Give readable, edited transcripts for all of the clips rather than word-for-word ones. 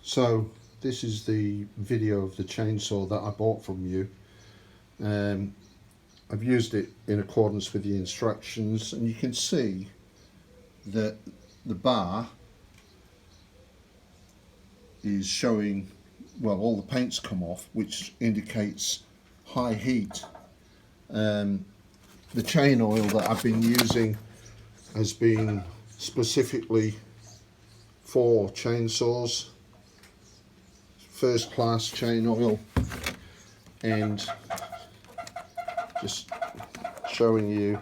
So this is the video of the chainsaw that I bought from you. I've used it in accordance with the instructions, and you can see that the bar is showing, well, all the paint's come off, which indicates high heat. The chain oil that I've been using has been specifically for chainsaws, first class chain oil, and just showing you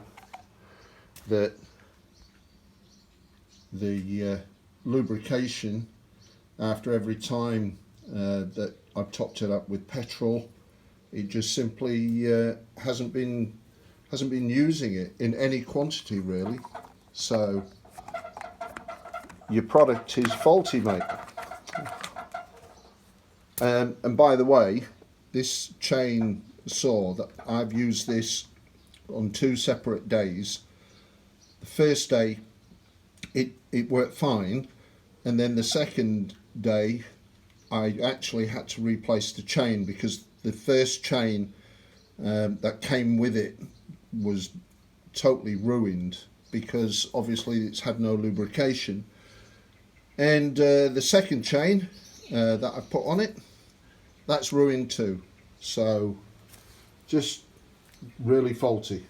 that the lubrication after every time that I've topped it up with petrol, it just simply hasn't been using it in any quantity really. So your product is faulty, mate. And by the way, this chain saw that I've used this on 2 separate days. The first day it worked fine, and then the second day I actually had to replace the chain because the first chain that came with it was totally ruined because obviously it's had no lubrication, and the second chain that I put on it, that's ruined too. So just really faulty.